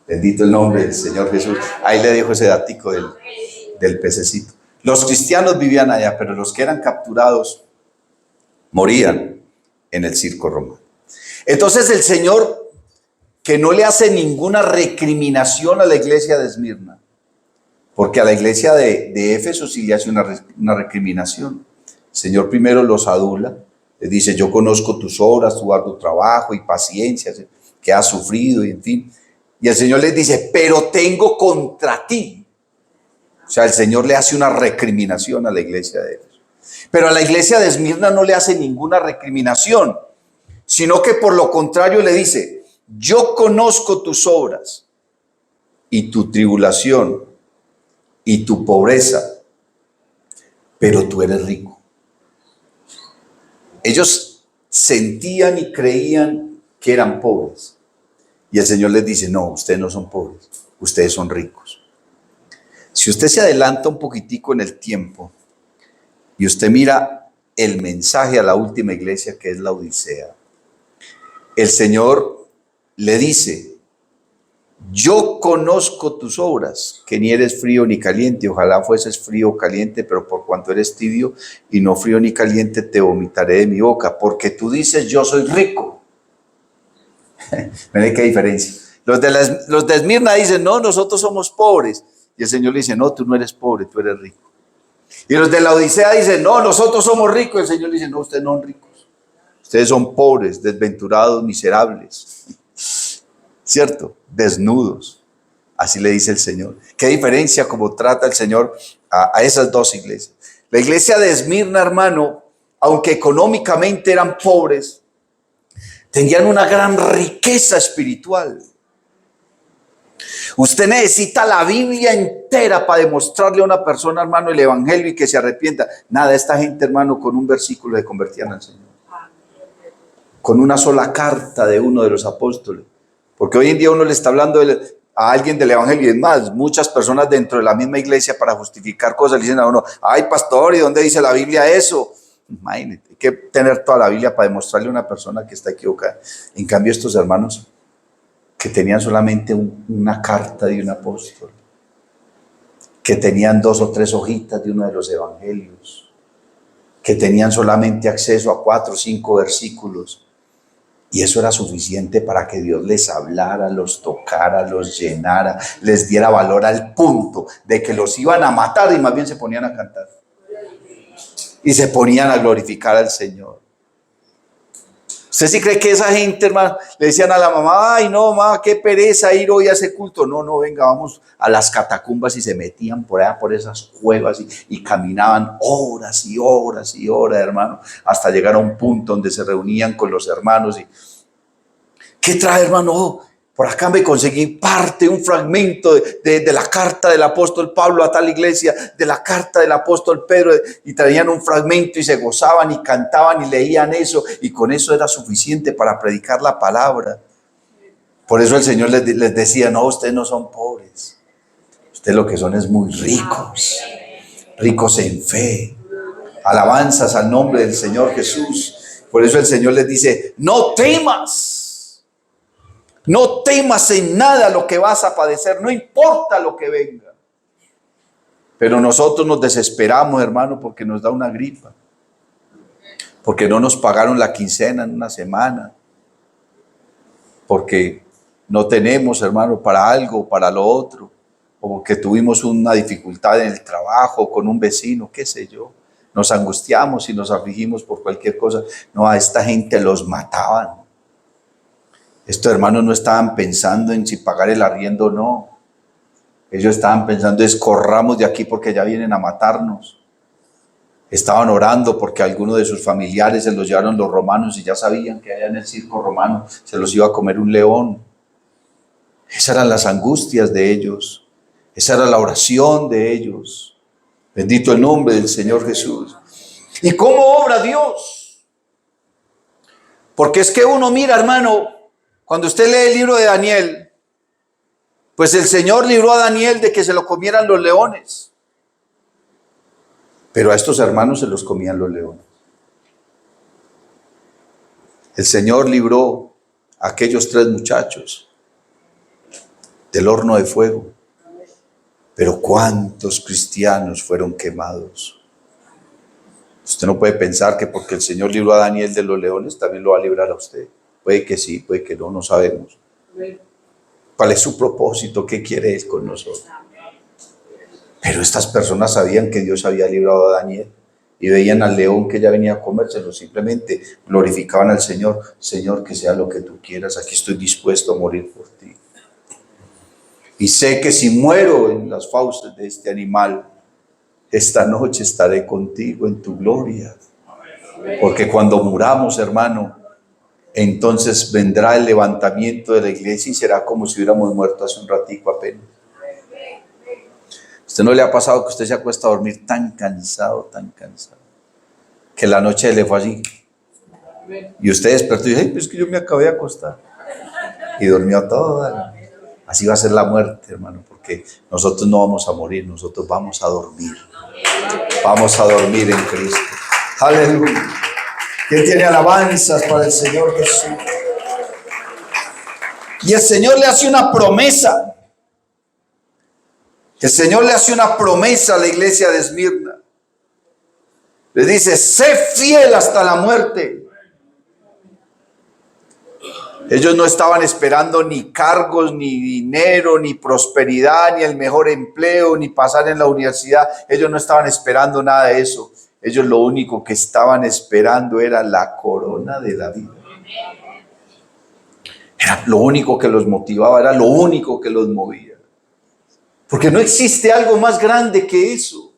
Bendito el nombre del Señor Jesús. Ahí le dejo ese datico del pececito. Los cristianos vivían allá, pero los que eran capturados morían en el circo romano. Entonces el Señor, que no le hace ninguna recriminación a la iglesia de Esmirna, porque a la iglesia de Éfeso sí le hace una recriminación. El Señor primero los adula, les dice, yo conozco tus obras, tu arduo trabajo y paciencia que has sufrido, y en fin. Y el Señor les dice, pero tengo contra ti. O sea, el Señor le hace una recriminación a la iglesia de Éfeso. Pero a la iglesia de Esmirna no le hace ninguna recriminación, sino que por lo contrario le dice, yo conozco tus obras y tu tribulación y tu pobreza, pero tú eres rico. Ellos sentían y creían que eran pobres. Y el Señor les dice, no, ustedes no son pobres, ustedes son ricos. Si usted se adelanta un poquitico en el tiempo y usted mira el mensaje a la última iglesia que es la Odisea, el Señor le dice, yo conozco tus obras, que ni eres frío ni caliente, ojalá fueses frío o caliente, pero por cuanto eres tibio y no frío ni caliente, te vomitaré de mi boca, porque tú dices, yo soy rico. Miren qué diferencia. Los de Esmirna dicen, no, nosotros somos pobres. Y el Señor le dice, no, tú no eres pobre, tú eres rico. Y los de la Odisea dicen, no, nosotros somos ricos. Y el Señor le dice, no, ustedes no son ricos. Ustedes son pobres, desventurados, miserables. ¿Cierto? Desnudos. Así le dice el Señor. Qué diferencia como trata el Señor a esas dos iglesias. La iglesia de Esmirna, hermano, aunque económicamente eran pobres, tenían una gran riqueza espiritual. Usted necesita la Biblia entera para demostrarle a una persona, hermano, el evangelio y que se arrepienta. Nada, esta gente, hermano, con un versículo se convertían al Señor. Con una sola carta de uno de los apóstoles. Porque hoy en día uno le está hablando a alguien del evangelio. Y es más, muchas personas dentro de la misma iglesia para justificar cosas le dicen a uno, ay pastor, ¿y dónde dice la Biblia eso? Imagínate, hay que tener toda la Biblia para demostrarle a una persona que está equivocada. En cambio, estos hermanos que tenían solamente una carta de un apóstol, que tenían 2 o 3 hojitas de uno de los evangelios, que tenían solamente acceso a 4 o 5 versículos, y eso era suficiente para que Dios les hablara, los tocara, los llenara, les diera valor al punto de que los iban a matar y más bien se ponían a cantar. Y se ponían a glorificar al Señor. ¿Usted sí cree que esa gente, hermano, le decían a la mamá, ay no, mamá, qué pereza ir hoy a ese culto? No, no, venga, vamos a las catacumbas, y se metían por allá, por esas cuevas, y caminaban horas y horas y horas, hermano, hasta llegar a un punto donde se reunían con los hermanos. Y ¿qué trae, hermano? Oh, por acá me conseguí un fragmento de la carta del apóstol Pablo a tal iglesia, de la carta del apóstol Pedro, y traían un fragmento y se gozaban y cantaban y leían eso, y con eso era suficiente para predicar la palabra. Por eso el Señor les decía, no, ustedes no son pobres, ustedes lo que son es muy ricos, ricos en fe. Alabanzas al nombre del Señor Jesús. Por eso el Señor les dice, no temas. No temas en nada lo que vas a padecer, no importa lo que venga. Pero nosotros nos desesperamos, hermano, porque nos da una gripa, porque no nos pagaron la quincena en una semana, porque no tenemos, hermano, para algo, para lo otro, o porque tuvimos una dificultad en el trabajo, con un vecino, qué sé yo. Nos angustiamos y nos afligimos por cualquier cosa. No, a esta gente los mataban. Estos hermanos no estaban pensando en si pagar el arriendo o no. Ellos estaban pensando es corramos de aquí porque ya vienen a matarnos. Estaban orando porque algunos de sus familiares se los llevaron los romanos y ya sabían que allá en el circo romano se los iba a comer un león. Esas eran las angustias de ellos. Esa era la oración de ellos. Bendito el nombre del Señor Jesús. ¿Y cómo obra Dios? Porque es que uno mira, hermano, cuando usted lee el libro de Daniel, pues el Señor libró a Daniel de que se lo comieran los leones. Pero a estos hermanos se los comían los leones. El Señor libró a aquellos 3 muchachos del horno de fuego. Pero ¿cuántos cristianos fueron quemados? Usted no puede pensar que porque el Señor libró a Daniel de los leones, también lo va a librar a usted. Puede que sí, puede que no, no sabemos. ¿Cuál es su propósito? ¿Qué quiere Él con nosotros? Pero estas personas sabían que Dios había librado a Daniel y veían al león que ya venía a comérselo. Simplemente glorificaban al Señor. Señor, que sea lo que tú quieras. Aquí estoy dispuesto a morir por ti. Y sé que si muero en las fauces de este animal, esta noche estaré contigo en tu gloria. Porque cuando muramos, hermano, entonces vendrá el levantamiento de la iglesia y será como si hubiéramos muerto hace un ratico apenas. ¿Usted no le ha pasado que usted se acuesta a dormir tan cansado, que la noche le fue así? Y usted despertó y dice, pues es que yo me acabé de acostar. Y durmió toda. Así va a ser la muerte, hermano, porque nosotros no vamos a morir, nosotros vamos a dormir. Vamos a dormir en Cristo. Aleluya. ¿Quién tiene alabanzas para el Señor Jesús? Y el Señor le hace una promesa. El Señor le hace una promesa a la iglesia de Esmirna. Le dice, sé fiel hasta la muerte. Ellos no estaban esperando ni cargos, ni dinero, ni prosperidad, ni el mejor empleo, ni pasar en la universidad. Ellos no estaban esperando nada de eso. Ellos lo único que estaban esperando era la corona de la vida. Era lo único que los motivaba, era lo único que los movía. Porque no existe algo más grande que eso.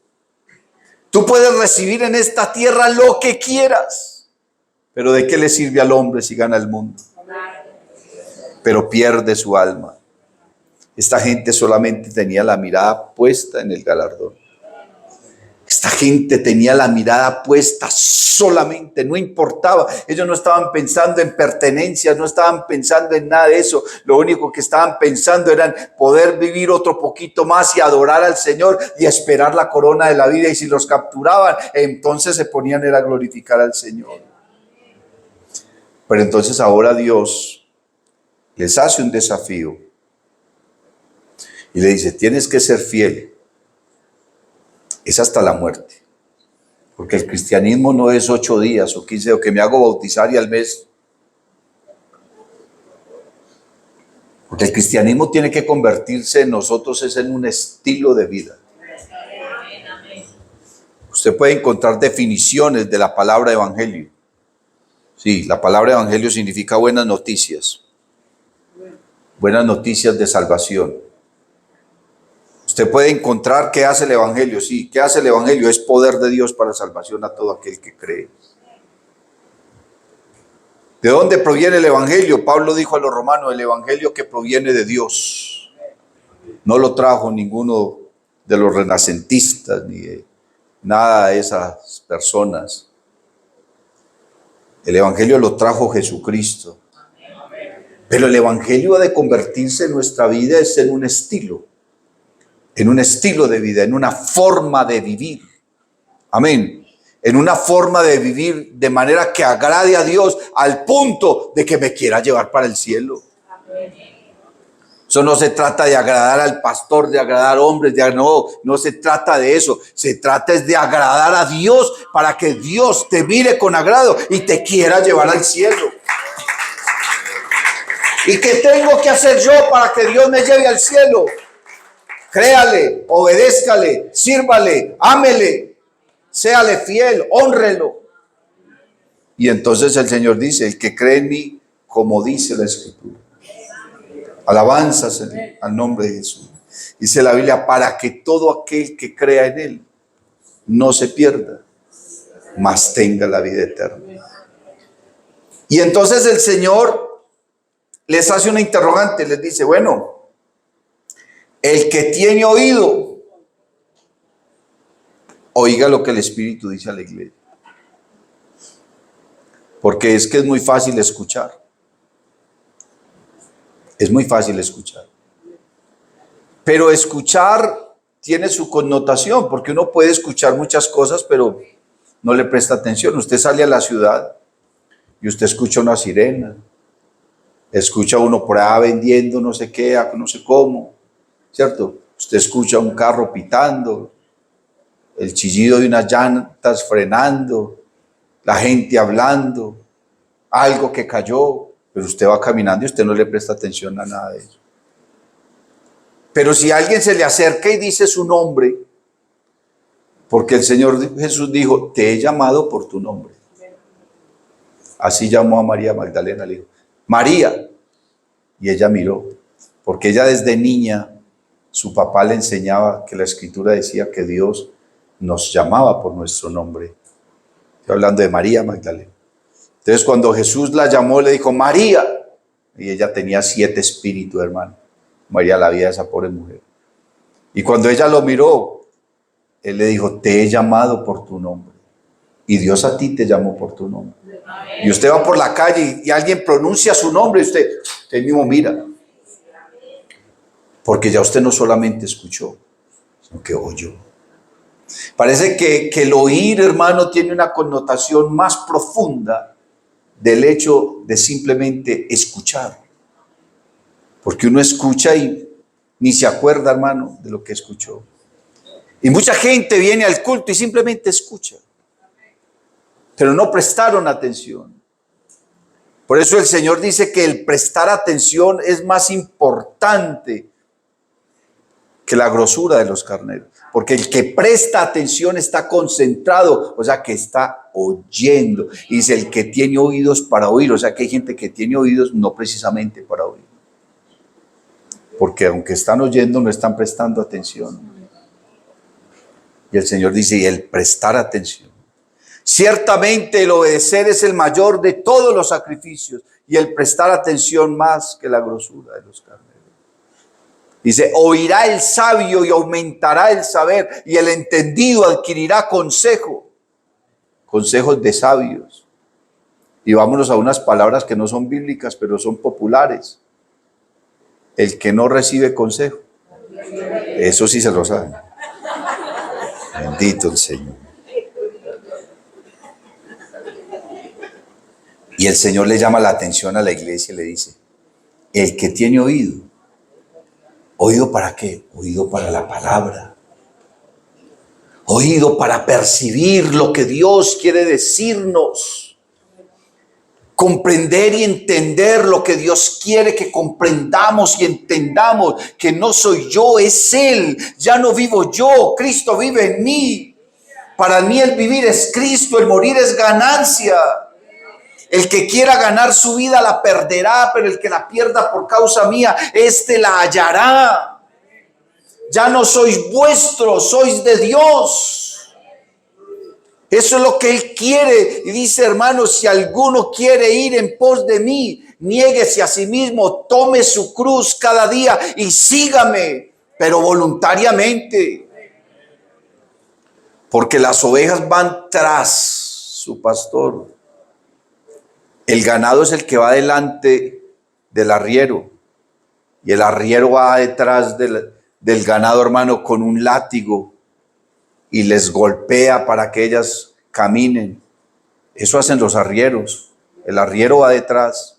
Tú puedes recibir en esta tierra lo que quieras, pero ¿de qué le sirve al hombre si gana el mundo? Pero pierde su alma. Esta gente solamente tenía la mirada puesta en el galardón. Esta gente tenía la mirada puesta solamente, no importaba. Ellos no estaban pensando en pertenencias, no estaban pensando en nada de eso. Lo único que estaban pensando era en poder vivir otro poquito más y adorar al Señor y esperar la corona de la vida. Y si los capturaban, entonces se ponían a glorificar al Señor. Pero entonces ahora Dios les hace un desafío y le dice, tienes que ser fiel. Es hasta la muerte. Porque el cristianismo no es 8 días o 15 o que me hago bautizar y al mes. Porque el cristianismo tiene que convertirse en nosotros es en un estilo de vida. Usted puede encontrar definiciones de la palabra evangelio. Sí, la palabra evangelio significa buenas noticias. Buenas noticias de salvación. Usted puede encontrar qué hace el evangelio. Sí, ¿qué hace el evangelio? Es poder de Dios para salvación a todo aquel que cree. ¿De dónde proviene el evangelio? Pablo dijo a los romanos, el evangelio que proviene de Dios. No lo trajo ninguno de los renacentistas ni de nada de esas personas. El evangelio lo trajo Jesucristo. Pero el evangelio ha de convertirse en nuestra vida es en un estilo de vida, en una forma de vivir. Amén. En una forma de vivir de manera que agrade a Dios al punto de que me quiera llevar para el cielo. Eso no se trata de agradar al pastor, de agradar a hombres, no se trata de eso. Se trata es de agradar a Dios para que Dios te mire con agrado y te quiera llevar al cielo. ¿Y qué tengo que hacer yo para que Dios me lleve al cielo? Créale, obedézcale, sírvale, ámele, séale fiel, hónrelo. Y entonces el Señor dice, el que cree en mí, como dice la Escritura. Alabanzas al nombre de Jesús. Dice la Biblia, para que todo aquel que crea en Él no se pierda, mas tenga la vida eterna. Y entonces el Señor les hace una interrogante, les dice, bueno, el que tiene oído, oiga lo que el Espíritu dice a la iglesia. Porque es que es muy fácil escuchar. Es muy fácil escuchar. Pero escuchar tiene su connotación, porque uno puede escuchar muchas cosas, pero no le presta atención. Usted sale a la ciudad y usted escucha una sirena, escucha uno por ahí vendiendo no sé qué, no sé cómo, ¿cierto? Usted escucha un carro pitando, el chillido de unas llantas frenando, la gente hablando, algo que cayó, pero usted va caminando y usted no le presta atención a nada de eso. Pero si alguien se le acerca y dice su nombre, porque el Señor Jesús dijo, te he llamado por tu nombre. Así llamó a María Magdalena, le dijo, María. Y ella miró, porque ella desde niña, su papá le enseñaba que la Escritura decía que Dios nos llamaba por nuestro nombre. Estoy hablando de María Magdalena. Entonces cuando Jesús la llamó, le dijo, María. Y ella tenía 7 espíritus, hermano. María la vida de esa pobre mujer. Y cuando ella lo miró, él le dijo, te he llamado por tu nombre. Y Dios a ti te llamó por tu nombre. Y usted va por la calle y alguien pronuncia su nombre y usted mismo mira. Porque ya usted no solamente escuchó, sino que oyó. Parece que el oír, hermano, tiene una connotación más profunda del hecho de simplemente escuchar. Porque uno escucha y ni se acuerda, hermano, de lo que escuchó. Y mucha gente viene al culto y simplemente escucha. Pero no prestaron atención. Por eso el Señor dice que el prestar atención es más importante que la grosura de los carneros. Porque el que presta atención está concentrado, o sea que está oyendo. Y dice el que tiene oídos para oír, o sea que hay gente que tiene oídos no precisamente para oír. Porque aunque están oyendo, no están prestando atención. Y el Señor dice, y el prestar atención. Ciertamente el obedecer es el mayor de todos los sacrificios y el prestar atención más que la grosura de los carneros. Dice, oirá el sabio y aumentará el saber, y el entendido adquirirá consejo. Consejos de sabios. Y vámonos a unas palabras que no son bíblicas, pero son populares. El que no recibe consejo. Eso sí se lo sabe. Bendito el Señor. Y el Señor le llama la atención a la iglesia y le dice, el que tiene oído. ¿Oído para qué? Oído para la palabra. Oído para percibir lo que Dios quiere decirnos. Comprender y entender lo que Dios quiere que comprendamos y entendamos. Que no soy yo, es Él. Ya no vivo yo, Cristo vive en mí. Para mí el vivir es Cristo, el morir es ganancia. El que quiera ganar su vida la perderá, pero el que la pierda por causa mía, éste la hallará. Ya no sois vuestros, sois de Dios. Eso es lo que Él quiere. Y dice, hermanos, si alguno quiere ir en pos de mí, niéguese a sí mismo, tome su cruz cada día y sígame, pero voluntariamente. Porque las ovejas van tras su pastor. El ganado es el que va delante del arriero. Y el arriero va detrás del ganado, hermano, con un látigo. Y les golpea para que ellas caminen. Eso hacen los arrieros. El arriero va detrás.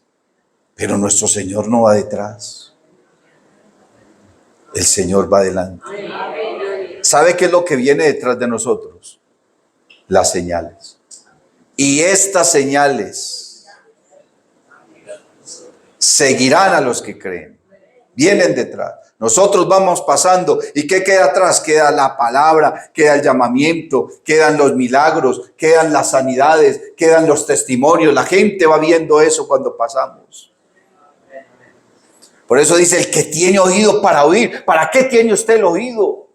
Pero nuestro Señor no va detrás. El Señor va delante. ¿Sabe qué es lo que viene detrás de nosotros? Las señales. Y estas señales seguirán a los que creen. Vienen detrás. Nosotros vamos pasando. ¿Y qué queda atrás? Queda la palabra, queda el llamamiento, quedan los milagros, quedan las sanidades, quedan los testimonios. La gente va viendo eso cuando pasamos. Por eso dice, el que tiene oído para oír. ¿Para qué tiene usted el oído?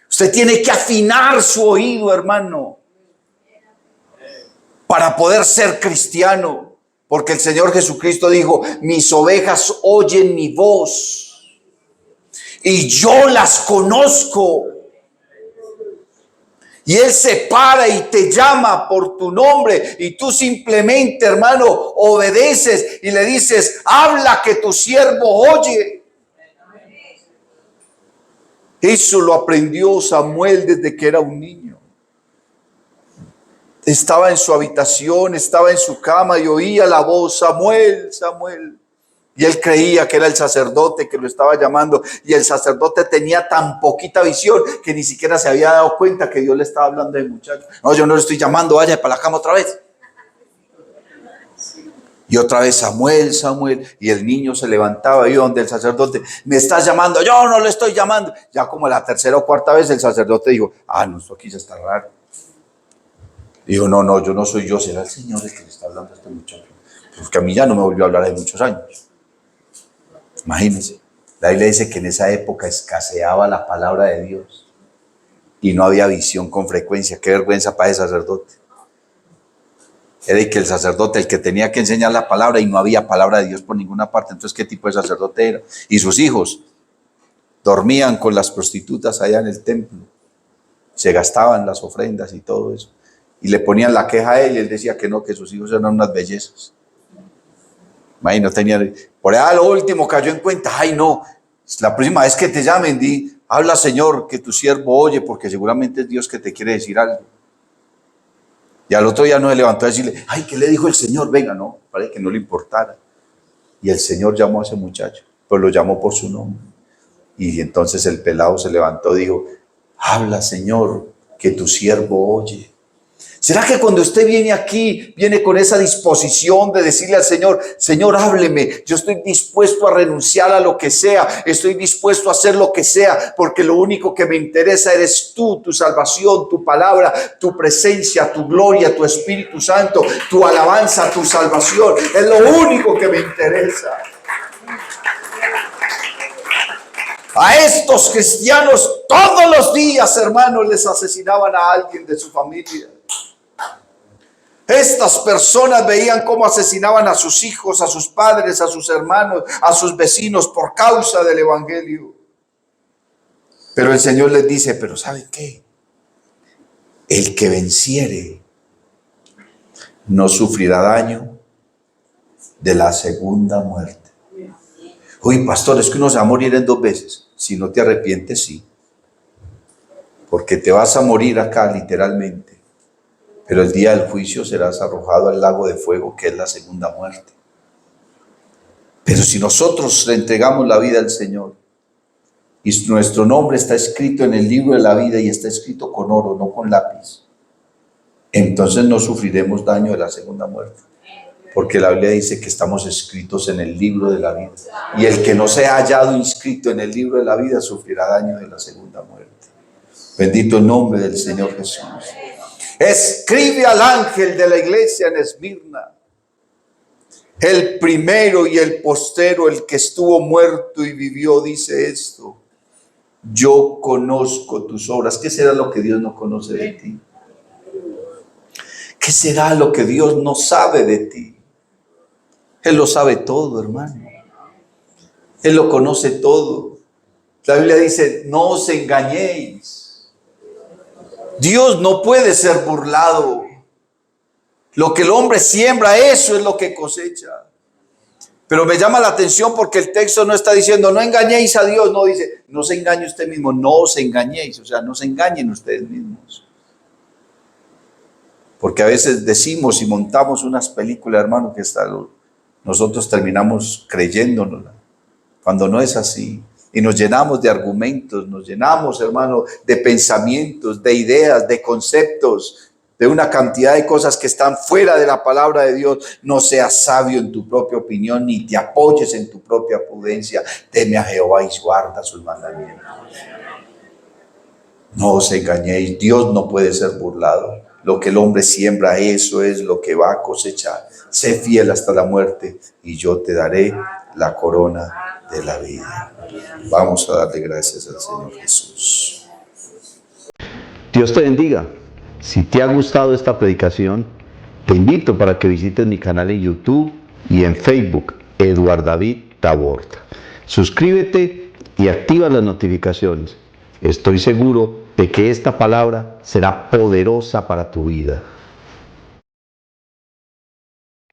Usted tiene que afinar su oído, hermano, para poder ser cristiano. Porque el Señor Jesucristo dijo, mis ovejas oyen mi voz y yo las conozco. Y Él se para y te llama por tu nombre y tú simplemente, hermano, obedeces y le dices, habla que tu siervo oye. Eso lo aprendió Samuel desde que era un niño. Estaba en su habitación, estaba en su cama y oía la voz, Samuel, Samuel. Y él creía que era el sacerdote que lo estaba llamando. Y el sacerdote tenía tan poquita visión que ni siquiera se había dado cuenta que Dios le estaba hablando al muchacho. No, yo no le estoy llamando, vaya para la cama otra vez. Y otra vez, Samuel, Samuel. Y el niño se levantaba ahí donde el sacerdote, me estás llamando, yo no le estoy llamando. Ya como la tercera o cuarta vez el sacerdote dijo, no, esto aquí ya está raro. Dijo, no, yo no soy yo, será el Señor el que le está hablando a este muchacho. Porque a mí ya no me volvió a hablar de muchos años. Imagínense, la Biblia dice que en esa época escaseaba la palabra de Dios y no había visión con frecuencia. Qué vergüenza para ese sacerdote. Era el que el sacerdote, el que tenía que enseñar la palabra y no había palabra de Dios por ninguna parte. Entonces, ¿qué tipo de sacerdote era? Y sus hijos dormían con las prostitutas allá en el templo. Se gastaban las ofrendas y todo eso. Y le ponían la queja a él y él decía que no, que sus hijos eran unas bellezas. No tenía, por allá lo último cayó en cuenta, no, la próxima vez que te llamen, habla Señor, que tu siervo oye, porque seguramente es Dios que te quiere decir algo. Y al otro día no se levantó a decirle, ¿qué le dijo el Señor? Venga, no, parece que no le importara. Y el Señor llamó a ese muchacho, pues lo llamó por su nombre. Y entonces el pelado se levantó y dijo, habla Señor, que tu siervo oye. ¿Será que cuando usted viene aquí, viene con esa disposición de decirle al Señor, Señor, hábleme, yo estoy dispuesto a renunciar a lo que sea, estoy dispuesto a hacer lo que sea, porque lo único que me interesa eres tú, tu salvación, tu palabra, tu presencia, tu gloria, tu Espíritu Santo, tu alabanza, tu salvación, es lo único que me interesa. A estos cristianos todos los días, hermanos, les asesinaban a alguien de su familia. Estas personas veían cómo asesinaban a sus hijos, a sus padres, a sus hermanos, a sus vecinos por causa del evangelio. Pero el Señor les dice, pero ¿sabe qué? El que venciere no sufrirá daño de la segunda muerte. Uy, pastor, es que uno se va a morir en 2 veces. Si no te arrepientes, sí. Porque te vas a morir acá literalmente. Pero el día del juicio serás arrojado al lago de fuego, que es la segunda muerte. Pero si nosotros le entregamos la vida al Señor y nuestro nombre está escrito en el libro de la vida y está escrito con oro, no con lápiz, entonces no sufriremos daño de la segunda muerte. Porque la Biblia dice que estamos escritos en el libro de la vida. Y el que no se ha hallado inscrito en el libro de la vida sufrirá daño de la segunda muerte. Bendito el nombre del Señor Jesús. Escribe al ángel de la iglesia en Esmirna, el primero y el postero, el que estuvo muerto y vivió, dice esto: yo conozco tus obras. ¿Qué será lo que Dios no conoce de ti? ¿Qué será lo que Dios no sabe de ti? Él lo sabe todo, hermano. Él lo conoce todo. La Biblia dice, no os engañéis. Dios no puede ser burlado. Lo que el hombre siembra, eso es lo que cosecha. Pero me llama la atención porque el texto no está diciendo, no engañéis a Dios. No, dice, no se engañe usted mismo, no os engañéis. O sea, no se engañen ustedes mismos. Porque a veces decimos y montamos unas películas, hermano, que nosotros terminamos creyéndonos, cuando no es así. Y nos llenamos de argumentos, nos llenamos, hermano, de pensamientos, de ideas, de conceptos, de una cantidad de cosas que están fuera de la palabra de Dios. No seas sabio en tu propia opinión, ni te apoyes en tu propia prudencia. Teme a Jehová y guarda sus mandamientos. No os engañéis, Dios no puede ser burlado. Lo que el hombre siembra, eso es lo que va a cosechar. Sé fiel hasta la muerte y yo te daré la corona de la vida. Vamos a darle gracias al Señor Jesús. Dios te bendiga. Si te ha gustado esta predicación, te invito para que visites mi canal en YouTube y en Facebook, Eduard David Taborda. Suscríbete y activa las notificaciones. Estoy seguro de que esta palabra será poderosa para tu vida.